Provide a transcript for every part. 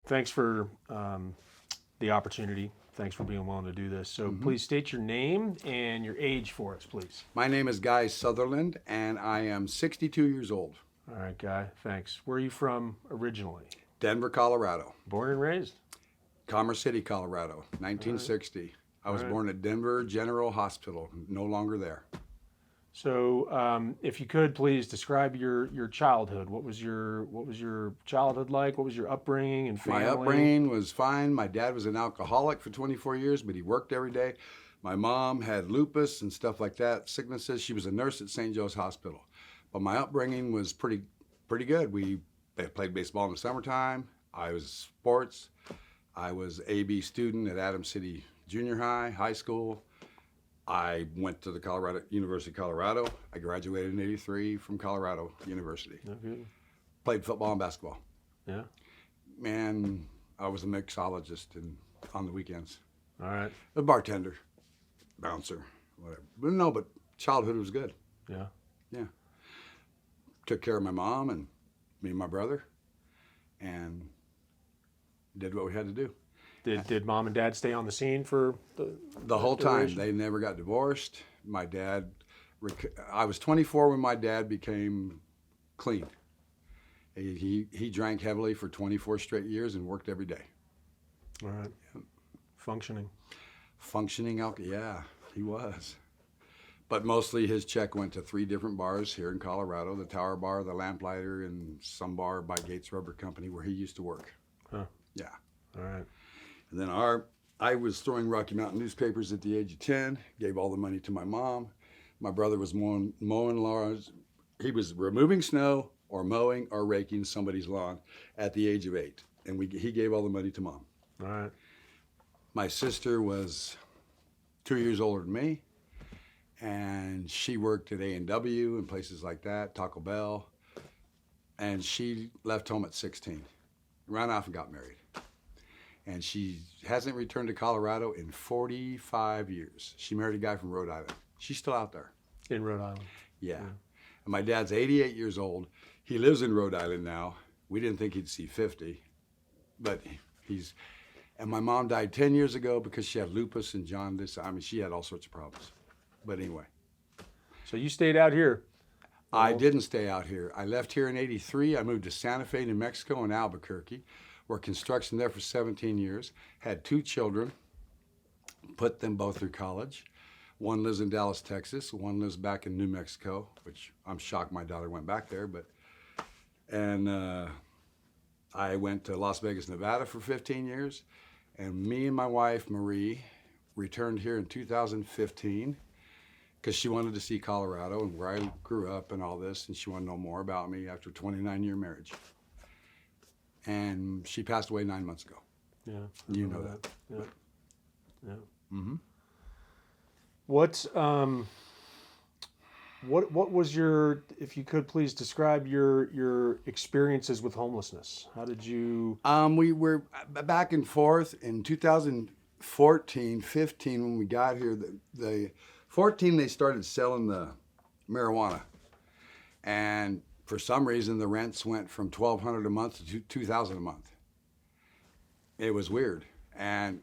thanks for the opportunity. Thanks for being willing to do this. So please state your name and your age for us, please. My name is Guy Sutherland, and I am 62 years old. All right, Guy, thanks. Where are you from originally? Denver, Colorado. Born and raised? Commerce City, Colorado, 1960. I was born at Denver General Hospital, no longer there. So, if you could please describe your childhood. What was your childhood like? What was your upbringing and family? My upbringing was fine. My dad was an alcoholic for 24 years, but he worked every day. My mom had lupus and stuff like that, sicknesses. She was a nurse at St. Joe's Hospital. But my upbringing was pretty good. We played baseball in the summertime. I was sports. I was A/B student at Adams City Junior High school. I went to the University of Colorado. I graduated in '83 from Colorado University. Okay. Played football and basketball. Yeah. Man, I was a mixologist on the weekends. All right. A bartender, bouncer, whatever. But childhood was good. Yeah. Yeah. Took care of my mom and me and my brother, and did what we had to do. Did mom and dad stay on the scene for The whole time. duration? They never got divorced. My dad, I was 24 when my dad became clean. He drank heavily for 24 straight years and worked every day. All right. Functioning. Functioning alcohol, yeah, he was. But mostly his check went to 3 different bars here in Colorado, the Tower Bar, the Lamplighter, and some bar by Gates Rubber Company where he used to work. Huh. Yeah. All right. And then I was throwing Rocky Mountain newspapers at the age of 10, gave all the money to my mom. My brother was mowing lawns. He was removing snow or mowing or raking somebody's lawn at the age of 8. And he gave all the money to mom. All right. My sister was 2 years older than me, and she worked at A&W and places like that, Taco Bell. And she left home at 16, ran off and got married. And she hasn't returned to Colorado in 45 years. She married a guy from Rhode Island. She's still out there. In Rhode Island. Yeah. And my dad's 88 years old. He lives in Rhode Island now. We didn't think he'd see 50, but and my mom died 10 years ago because she had lupus and jaundice. I mean, she had all sorts of problems. But anyway. So you stayed out here. I didn't stay out here. I left here in '83. I moved to Santa Fe, New Mexico, and Albuquerque. Worked construction there for 17 years. Had 2 children. Put them both through college. One lives in Dallas, Texas. One lives back in New Mexico, which I'm shocked my daughter went back there. And I went to Las Vegas, Nevada for 15 years. And me and my wife, Marie, returned here in 2015 because she wanted to see Colorado and where I grew up and all this, and she wanted to know more about me after a 29-year marriage. And she passed away 9 months ago. Yeah. You know that. Yeah. Yeah. Mm-hmm. What was your, if you could please describe your experiences with homelessness? How did you? We were back and forth in 2014, 15 when we got here. The 14 they started selling the marijuana, and for some reason the rents went from $1,200 a month to $2,000 a month. It was weird, and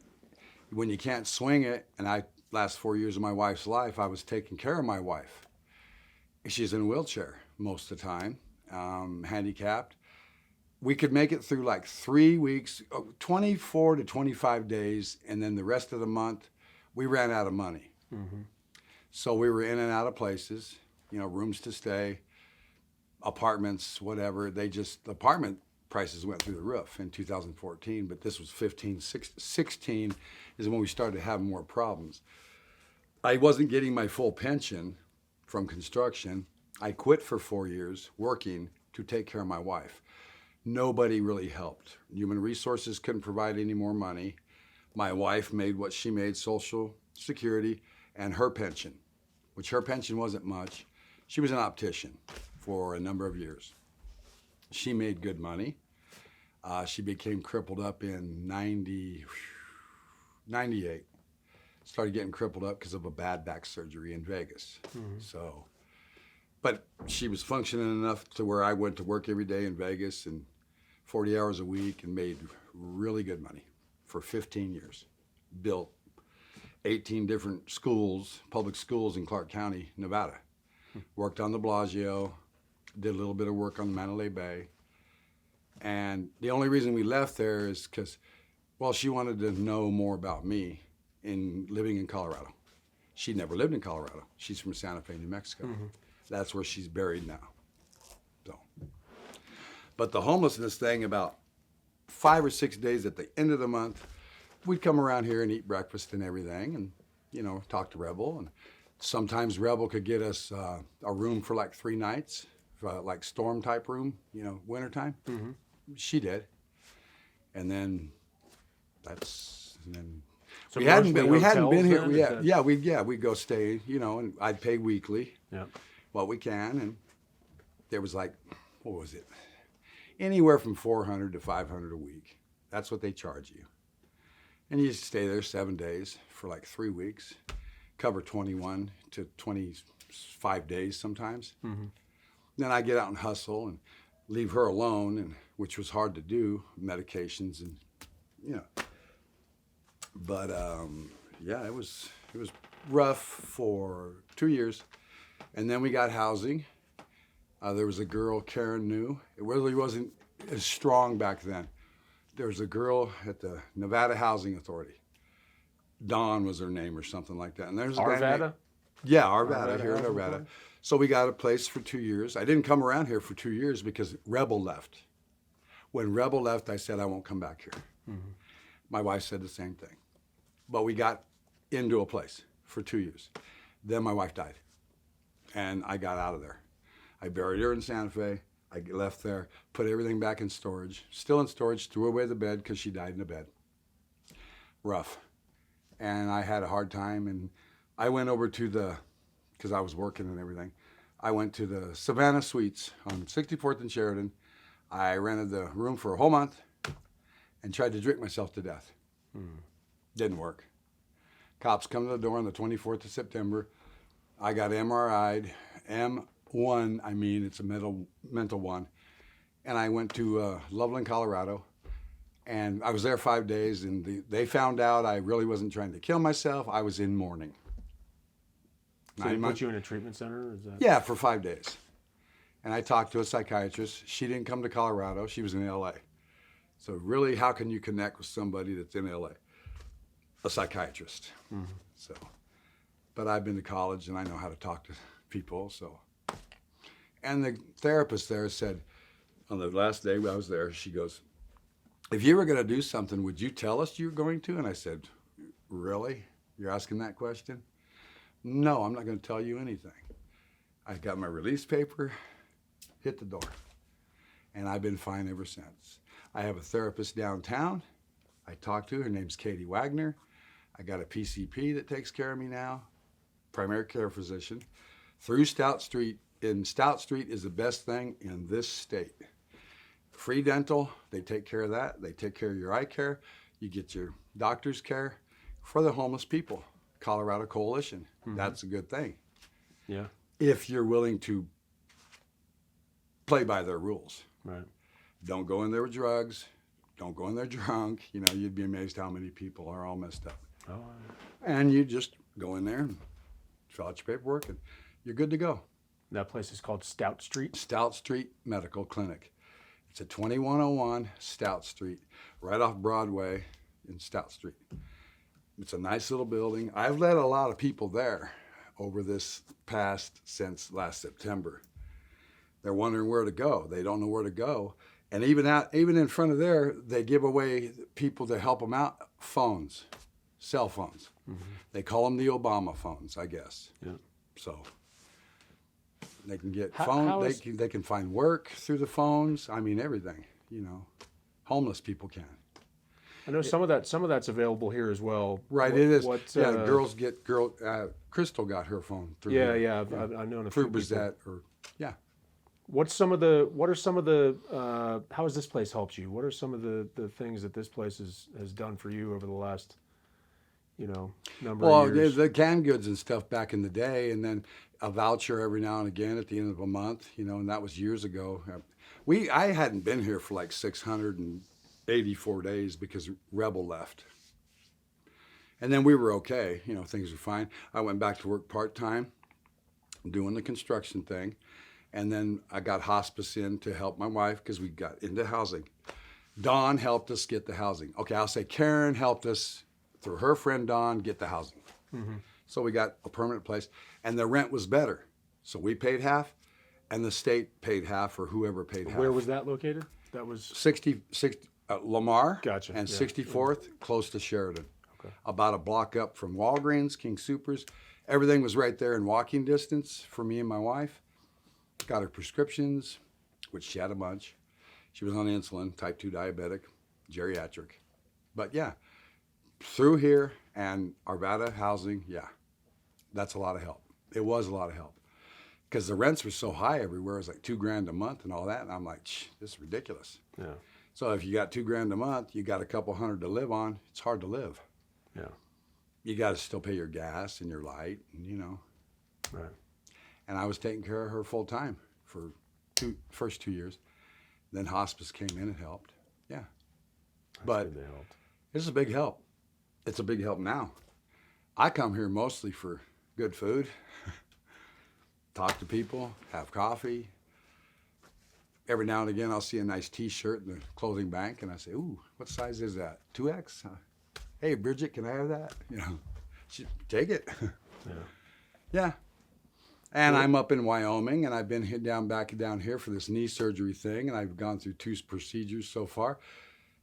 when you can't swing it, and last 4 years of my wife's life, I was taking care of my wife. She's in a wheelchair most of the time, handicapped. We could make it through like 3 weeks, 24 to 25 days, and then the rest of the month, we ran out of money. Mm-hmm. So we were in and out of places, rooms to stay, apartments, whatever. The apartment prices went through the roof in 2014, but this was 16 is when we started having more problems. I wasn't getting my full pension from construction. I quit for 4 years working to take care of my wife. Nobody really helped. Human Resources couldn't provide any more money. My wife made what she made, Social Security, and her pension, which her pension wasn't much. She was an optician for a number of years. She made good money. She became crippled up in 98. Started getting crippled up because of a bad back surgery in Vegas. Mm-hmm. But she was functioning enough to where I went to work every day in Vegas and 40 hours a week and made really good money for 15 years. Built 18 different schools, public schools in Clark County, Nevada. Worked on the Bellagio, did a little bit of work on Mandalay Bay. And the only reason we left there is because, well, she wanted to know more about me in living in Colorado. She'd never lived in Colorado. She's from Santa Fe, New Mexico. That's where she's buried now. So, but the homelessness thing, about 5 or 6 days at the end of the month, we'd come around here and eat breakfast and everything, and talk to Rebel. And sometimes Rebel could get us a room for like 3 nights, like storm type room, wintertime. She did, and then So we hadn't been hotels here. then? We'd go stay, and I'd pay weekly, Yeah. what we can, and there was like, what was it? Anywhere from $400 to $500 a week. That's what they charge you. And you stay there 7 days for like 3 weeks, cover 21 to 25 days sometimes. Then I get out and hustle and leave her alone, and which was hard to do, medications and But it was rough for 2 years, and then we got housing. There was a girl Karen knew. It really wasn't as strong back then. There was a girl at the Nevada Housing Authority. Dawn was her name or something like that. And there's a guy Arvada? Arvada here in Housing Arvada. Authority? So we got a place for 2 years. I didn't come around here for 2 years because Rebel left. When Rebel left, I said I won't come back here. My wife said the same thing. But we got into a place for 2 years. Then my wife died, and I got out of there. I buried her in Santa Fe. I left there, put everything back in storage. Still in storage, threw away the bed because she died in the bed. Rough. And I had a hard time, and I went over to because I was working and everything, I went to the Savannah Suites on 64th and Sheridan. I rented the room for a whole month and tried to drink myself to death. Didn't work. Cops come to the door on the 24th of September. I got MRI'd, M1, it's a mental one. And I went to Loveland, Colorado, and I was there 5 days, and they found out I really wasn't trying to kill myself. I was in mourning. So they put you in a treatment center? Is that... Yeah, for 5 days. And I talked to a psychiatrist. She didn't come to Colorado. She was in LA. So really, how can you connect with somebody that's in LA? A psychiatrist. So, but I've been to college and I know how to talk to people. So, and the therapist there said, on the last day I was there, she goes, "If you were going to do something, would you tell us you were going to?" And I said, "Really? You're asking that question?" "No, I'm not going to tell you anything." I got my release paper, hit the door, and I've been fine ever since. I have a therapist downtown. I talk to her. Her name's Katie Wagner. I got a PCP that takes care of me now, primary care physician, through Stout Street. And Stout Street is the best thing in this state. Free dental, they take care of that. They take care of your eye care. You get your doctor's care for the homeless people. Colorado Coalition, that's a good thing. Yeah. If you're willing to play by their rules. Right. Don't go in there with drugs. Don't go in there drunk. You'd be amazed how many people are all messed up. Oh, And you just go in there and fill out your paperwork, and you're good to go. that place is called Stout Street? Stout Street Medical Clinic. It's at 2101 Stout Street, right off Broadway in Stout Street. It's a nice little building. I've led a lot of people there over this past since last September. They're wondering where to go. They don't know where to go. And even in front of there, they give away people to help them out phones, cell phones. They call them the Obama phones, I guess. Yeah. So they can get how is- they can find work through the phones. Everything. Homeless people can. I know some of that's available here as well. Right, What- it is. what, Girls get Crystal got her phone through. Yeah, here. yeah. I've known a few Through people. Brissette or yeah. What are some of the how has this place helped you? What are some of the things that this place has done for you over the last number Well, of there's years? the canned goods and stuff back in the day, and then a voucher every now and again at the end of a month, and that was years ago. I hadn't been here for like 84 days because Rebel left. And then we were okay. You know, things were fine. I went back to work part-time doing the construction thing. And then I got hospice in to help my wife because we got into housing. Dawn helped us get the housing. Okay, I'll say Karen helped us through her friend Dawn get the housing. Mm-hmm. So we got a permanent place, and the rent was better. So we paid half, and the state paid half, or whoever paid half. Where was that located? That was 60 Lamar Gotcha, and yeah. 64th, close to Sheridan. Okay. About a block up from Walgreens, King Soopers. Everything was right there in walking distance for me and my wife. Got her prescriptions, which she had a bunch. She was on insulin, type 2 diabetic, geriatric. But yeah, through here and Arvada housing, yeah, that's a lot of help. It was a lot of help. Because the rents were so high everywhere. It was like $2,000 a month and all that. And I'm like, this is ridiculous. Yeah. So if you got $2,000 a month, you got a couple hundred to live on, it's hard to live. Yeah. You got to still pay your gas and your light, and, you know. Right. And I was taking care of her full time for first 2 years. Then hospice came in and helped. Yeah. But They helped. it's a big help. It's a big help now. I come here mostly for good food, talk to people, have coffee. Every now and again, I'll see a nice T-shirt in the clothing bank, and I say, "Ooh, what size is that? 2X? Hey, Bridget, can I have that? You know, take it." Yeah. Yeah. And I'm up in Wyoming, and I've been back down here for this knee surgery thing, and I've gone through 2 procedures so far.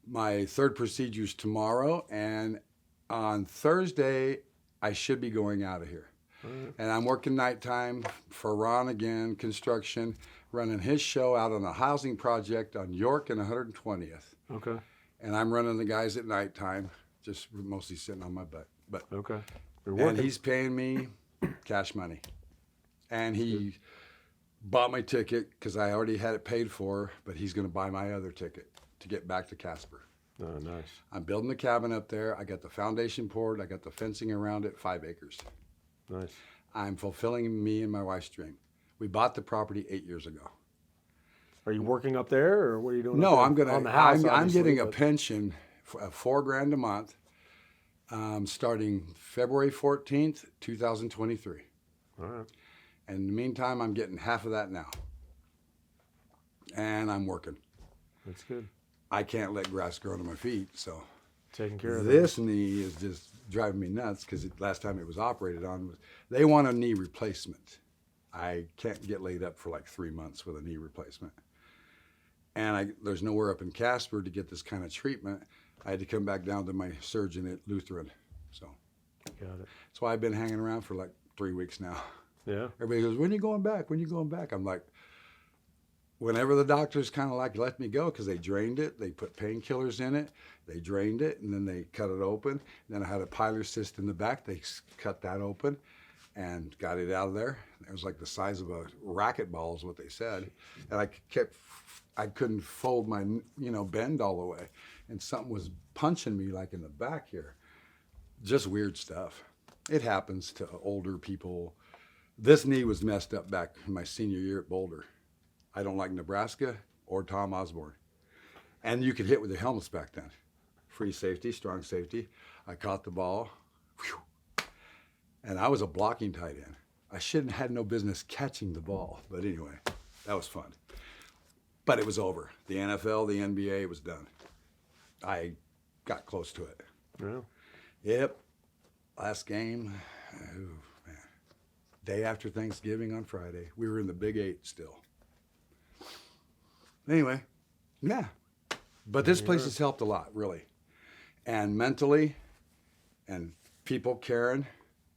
My 3rd procedure is tomorrow, and on Thursday, I should be going out of here. Right. And I'm working nighttime for Ron again, construction, running his show out on a housing project on York and 120th. Okay. And I'm running the guys at nighttime, just mostly sitting on my butt. But Okay. You're and working. he's paying me cash money. And he bought my ticket because I already had it paid for, but he's going to buy my other ticket to get back to Casper. Oh, nice. I'm building the cabin up there. I got the foundation poured. I got the fencing around it, 5 acres. Nice. I'm fulfilling me and my wife's dream. We bought the property 8 years ago. Are you working up there, or what are you doing? No, up I'm there? gonna. On the house, I'm obviously, getting a but- pension, $4,000 a month, starting February 14th, 2023. All right. And in the meantime, I'm getting half of that now. And I'm working. That's good. I can't let grass grow under my feet, so Taking care of this knee is just driving me nuts because last time it was operated on, they want a knee replacement. I can't get laid up for like 3 months with a knee replacement. And there's nowhere up in Casper to get this kind of treatment. I had to come back down to my surgeon at Lutheran. So Got it. that's why I've been hanging around for like 3 weeks now. Yeah. Everybody goes, when are you going back? When are you going back? I'm like, whenever the doctors kind of like let me go, because they drained it, they put painkillers in it, they drained it, and then they cut it open. And then I had a pilar cyst in the back. They cut that open and got it out of there. It was like the size of a racquetball is what they said. And I couldn't fold my, bend all the way. And something was punching me like in the back here. Just weird stuff. It happens to older people. This knee was messed up back in my senior year at Boulder. I don't like Nebraska or Tom Osborne. And you could hit with the helmets back then. Free safety, strong safety. I caught the ball. Whew. And I was a blocking tight end. I shouldn't have had no business catching the ball. But anyway, that was fun. But it was over. The NFL, the NBA, was done. I got close to it. Yeah. Yep. Last game. Oh, man. Day after Thanksgiving on Friday. We were in the Big 8 still. Anyway, yeah. But this place has helped a lot, really. And mentally, and people, Karen,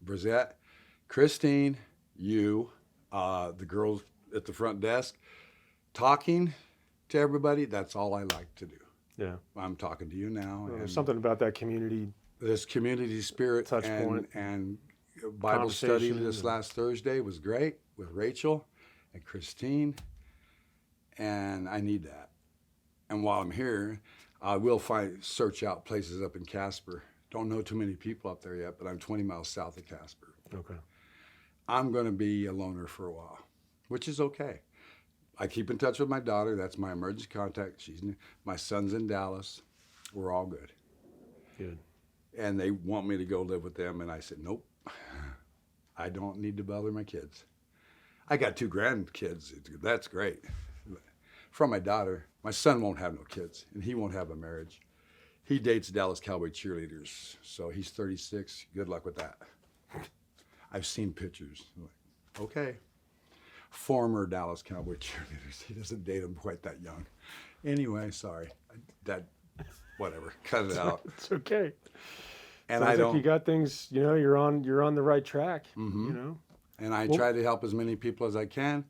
Brizette, Christine, you, the girls at the front desk, talking to everybody, that's all I like to do. Yeah. I'm talking to you now. There's And something about that community. this community spirit Touch and, point. and Bible study Conversation this and- last Thursday was great with Rachel and Christine. And I need that. And while I'm here, I will search out places up in Casper. Don't know too many people up there yet, but I'm 20 miles south of Casper. Okay. I'm going to be a loner for a while, which is okay. I keep in touch with my daughter. That's my emergency contact. My son's in Dallas. We're all good. Good. And they want me to go live with them, and I said, nope, I don't need to bother my kids. I got 2 grandkids. That's great. From my daughter, my son won't have no kids, and he won't have a marriage. He dates Dallas Cowboy cheerleaders, so he's 36. Good luck with that. I've seen pictures. I'm like, okay. Former Dallas Cowboy cheerleaders. He doesn't date them quite that young. Anyway, sorry. Whatever. Cut it out. It's okay. And Sounds I like don't. you got things. You know, you're on the right track. You know. And I Well- try to help as many people as I can.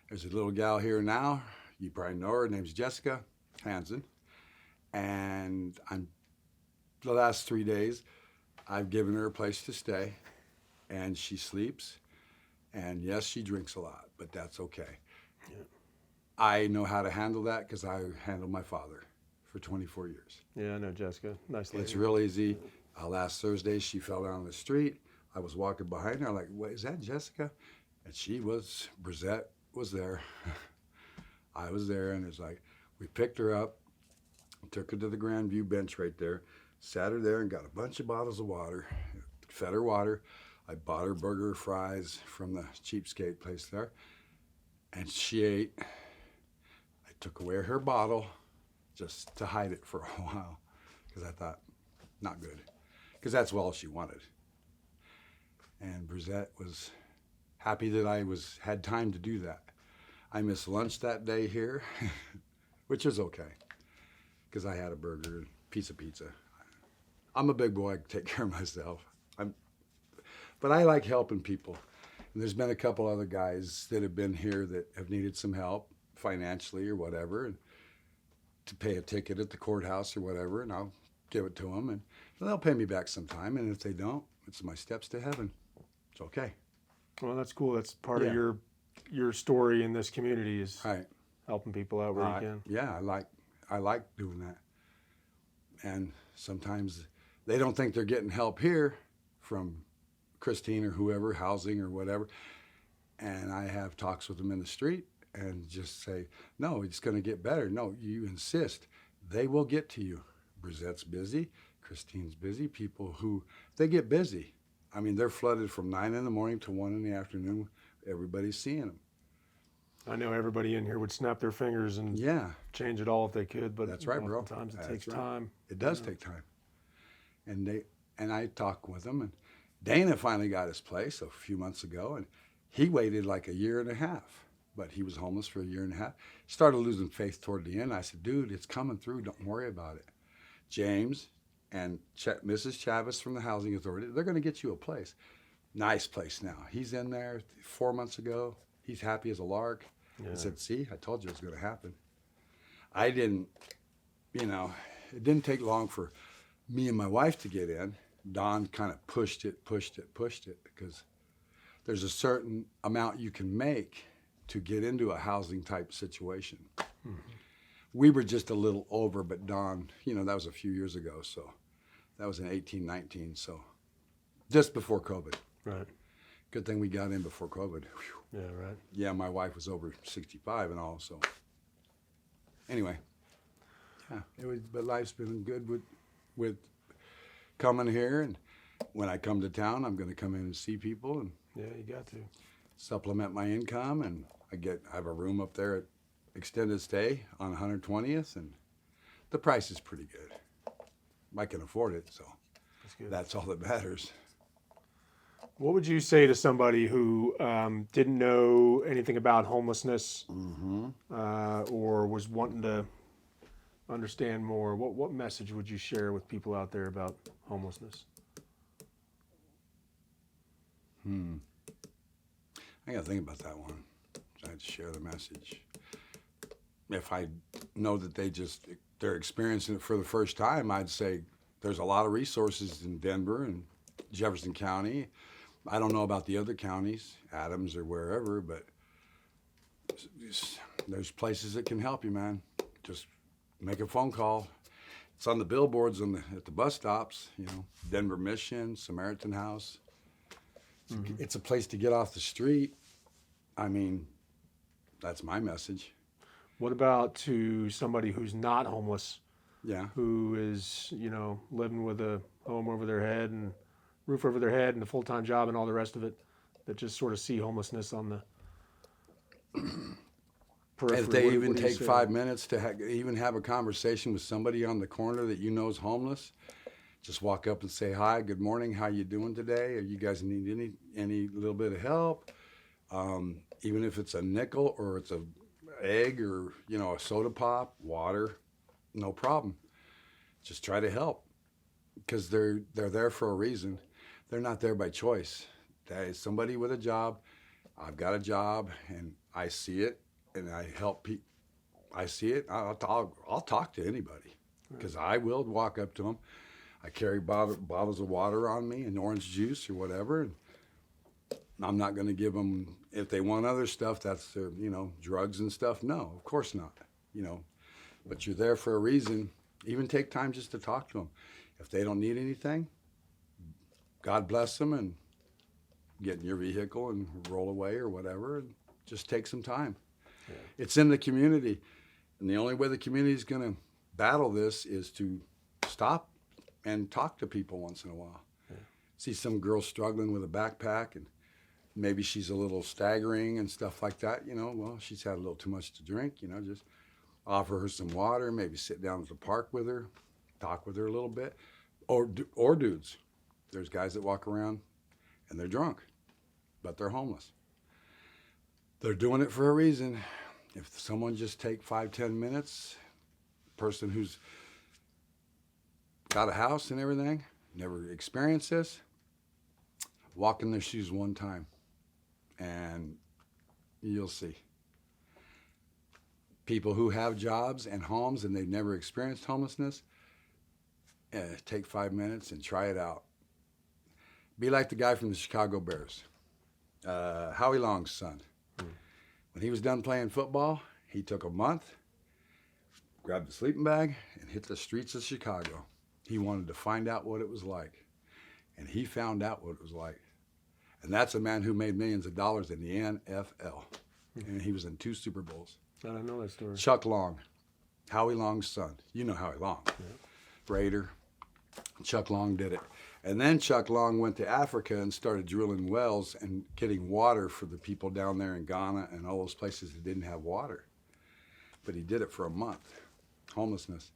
There's a little gal here now. You probably know her. Her name's Jessica Hansen. And the last 3 days, I've given her a place to stay. And she sleeps. And yes, she drinks a lot, but that's okay. Yeah. I know how to handle that because I handled my father for 24 years. Yeah, I know Jessica. Nice lady. It's real easy. Last Thursday, she fell down the street. I was walking behind her, like, what, is that Jessica? And Brizette was there. I was there, and it's like, we picked her up, took her to the Grandview bench right there, sat her there and got a bunch of bottles of water, fed her water. I bought her burger, fries from the cheapskate place there, and she ate. I took away her bottle just to hide it for a while because I thought, not good, because that's all she wanted. And Brizette was happy that I had time to do that. I missed lunch that day here, which is okay, because I had a burger and piece of pizza. I'm a big boy, I can take care of myself. But I like helping people. And there's been a couple other guys that have been here that have needed some help financially or whatever, and to pay a ticket at the courthouse or whatever, and I'll give it to them, and they'll pay me back sometime. And if they don't, it's my steps to heaven. It's okay. Well, that's cool. That's part Yeah. of your story in this community is Right. helping people out where you can. Yeah, I like doing that. And sometimes they don't think they're getting help here from Christine or whoever, housing or whatever. And I have talks with them in the street and just say, no, it's going to get better. No, you insist. They will get to you. Brizette's busy. Christine's busy. People they get busy. I mean, they're flooded from 9 in the morning to 1 in the afternoon. Everybody's seeing them. I know everybody in here would snap their fingers and Yeah, change it all if they could, but That's right, bro. Sometimes it That's takes right. time. it does take time. And I talk with them, and Dana finally got his place a few months ago, and he waited like a year and a half, but he was homeless for a year and a half. Started losing faith toward the end. I said, dude, it's coming through. Don't worry about it. James and Mrs. Chavez from the Housing Authority, they're going to get you a place. Nice place now. He's in there 4 months ago. He's happy as a lark. Yeah. I said, see, I told you it was going to happen. I didn't, it didn't take long for me and my wife to get in. Don kind of pushed it, because there's a certain amount you can make to get into a housing type situation. Mm-hmm. We were just a little over, but Don, that was a few years ago, so that was in 18, 19, so just before COVID. Right. Good thing we got in before COVID. Whew. Yeah, right. Yeah, my wife was over 65 and all, so anyway, yeah, but life's been good with coming here, and when I come to town, I'm going to come in and see people and Yeah, you got to. supplement my income, and I have a room up there at extended stay on 120th, and the price is pretty good. I can afford it, so That's good. that's all that matters. What would you say to somebody who didn't know anything about homelessness or was wanting to understand more? What message would you share with people out there about homelessness? I got to think about that one. I'd share the message. If I know that they're experiencing it for the first time, I'd say there's a lot of resources in Denver and Jefferson County. I don't know about the other counties, Adams or wherever, but there's places that can help you, man. Just make a phone call. It's on the billboards at the bus stops, Denver Mission, Samaritan House. It's a place to get off the street. I mean, that's my message. What about to somebody who's not homeless Yeah. who is, living with a home over their head and roof over their head and a full-time job and all the rest of it, that just sort of see homelessness on the periphery. If they What do even you take say? 5 minutes to even have a conversation with somebody on the corner that you know is homeless, just walk up and say, hi, good morning, how you doing today? Are you guys need any little bit of help? Even if it's a nickel or it's a egg or, a soda pop, water, no problem. Just try to help, because they're there for a reason. They're not there by choice. That is somebody with a job. I've got a job and I see it and I help people. I see it. I'll talk to anybody, because I will walk up to them. I carry bottles of water on me and orange juice or whatever. And I'm not going to give them, if they want other stuff, that's their, drugs and stuff. No, of course not, but you're there for a reason. Even take time just to talk to them. If they don't need anything, God bless them, and get in your vehicle and roll away or whatever, and just take some time. Yeah. It's in the community. And the only way the community is going to battle this is to stop and talk to people once in a while. Yeah. See some girl struggling with a backpack, and maybe she's a little staggering and stuff like that, well, she's had a little too much to drink, just offer her some water, maybe sit down at the park with her, talk with her a little bit. Or dudes. There's guys that walk around and they're drunk, but they're homeless. They're doing it for a reason. If someone just take 5-10 minutes, person who's got a house and everything, never experienced this, walk in their shoes one time and you'll see. People who have jobs and homes and they've never experienced homelessness, take 5 minutes and try it out. Be like the guy from the Chicago Bears, Howie Long's son. When he was done playing football, he took a month, grabbed a sleeping bag, and hit the streets of Chicago. He wanted to find out what it was like. And he found out what it was like. And that's a man who made millions of dollars in the NFL. And he was in 2 Super Bowls. I don't know that story. Chuck Long, Howie Long's son. You know Howie Long. Yeah. Raider. Chuck Long did it. And then Chuck Long went to Africa and started drilling wells and getting water for the people down there in Ghana and all those places that didn't have water. But he did it for a month. Homelessness.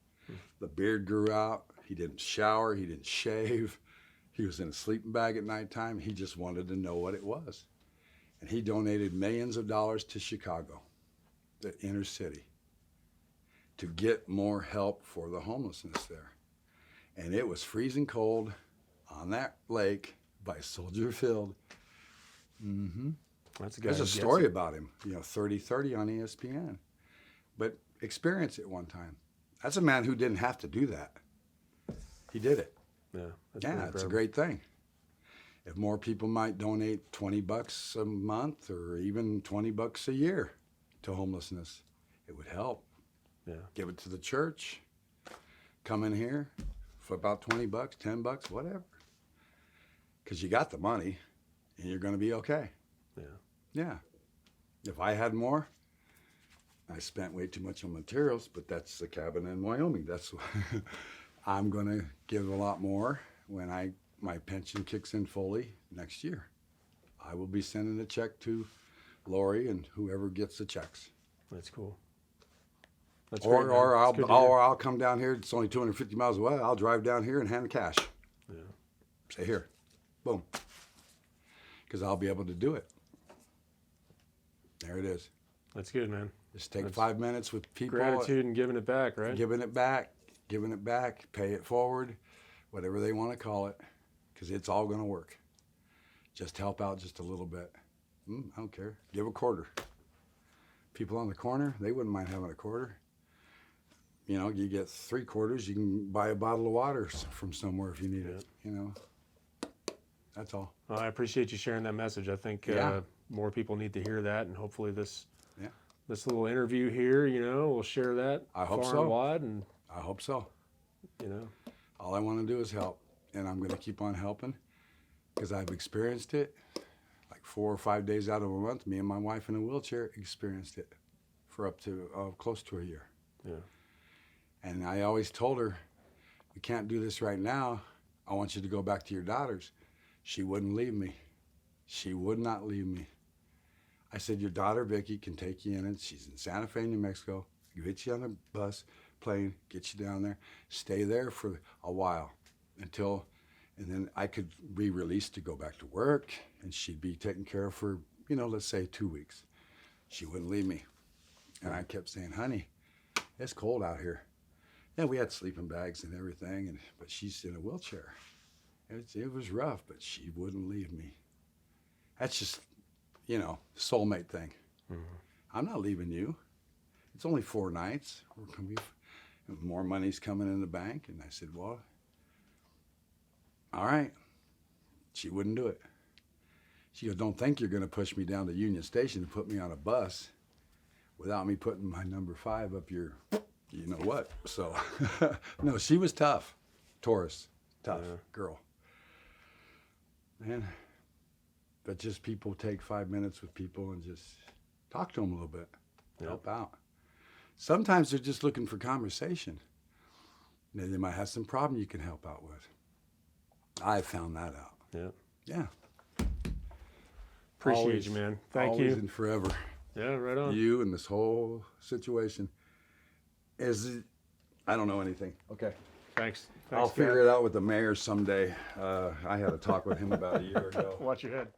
The beard grew out. He didn't shower. He didn't shave. He was in a sleeping bag at nighttime. He just wanted to know what it was. And he donated millions of dollars to Chicago, the inner city, to get more help for the homelessness there. And it was freezing cold on that lake by Soldier Field. Mm-hmm. There's a story about him, 30-30 on ESPN. But experience it one time. That's a man who didn't have to do that. He did it. Yeah, it's a great thing. If more people might donate $20 a month or even $20 a year to homelessness, it would help. Yeah. Give it to the church. Come in here for about $20, $10, whatever. Because you got the money and you're going to be okay. Yeah. Yeah. If I had more, I spent way too much on materials, but that's the cabin in Wyoming. That's I'm going to give a lot more when my pension kicks in fully next year. I will be sending a check to Lori and whoever gets the checks. That's cool. That's great, or I'll come down here. It's only 250 miles away. I'll drive down here and hand the cash. Yeah. Say here, boom. Because I'll be able to do it. There it is. That's good, man. Just take 5 minutes with people. Gratitude and giving it back, right? Giving it back, pay it forward, whatever they want to call it, because it's all going to work. Just help out just a little bit. I don't care. Give a quarter. People on the corner, they wouldn't mind having a quarter. You get 3 quarters, you can buy a bottle of water from somewhere if you need it. That's all. Well, I appreciate you sharing that message. I think more people need to hear that, and hopefully this little interview here, will share that far and wide. And I hope so. All I want to do is help, and I'm going to keep on helping because I've experienced it. Like 4 or 5 days out of a month, me and my wife in a wheelchair experienced it for up to close to a year. Yeah. And I always told her, we can't do this right now. I want you to go back to your daughters. She wouldn't leave me. She would not leave me. I said, your daughter Vicky can take you in, and she's in Santa Fe, New Mexico. Get you on a bus, plane, get you down there. Stay there for a while until, and then I could be released to go back to work, and she'd be taken care of for, you know, let's say 2 weeks. She wouldn't leave me. And I kept saying, honey, it's cold out here. Yeah, we had sleeping bags and everything, but she's in a wheelchair. It was rough, but she wouldn't leave me. That's just, you know, soulmate thing. I'm not leaving you. It's only 4 nights. More money's coming in the bank. And I said, well, all right. She wouldn't do it. She goes, don't think you're going to push me down to Union Station and put me on a bus without me putting my number 5 up your, you know what. So, no, she was tough. Taurus, tough girl. Man, but just people take 5 minutes with people and just talk to them a little bit, help out. Sometimes they're just looking for conversation. They might have some problem you can help out with. I found that out. Yeah. Appreciate Always, you, man. Thank always you. and forever. Yeah, right on. You and this whole situation I don't know anything. Okay. Thanks. I'll figure it out with the mayor someday. I had a talk with him about a year ago. Watch your head.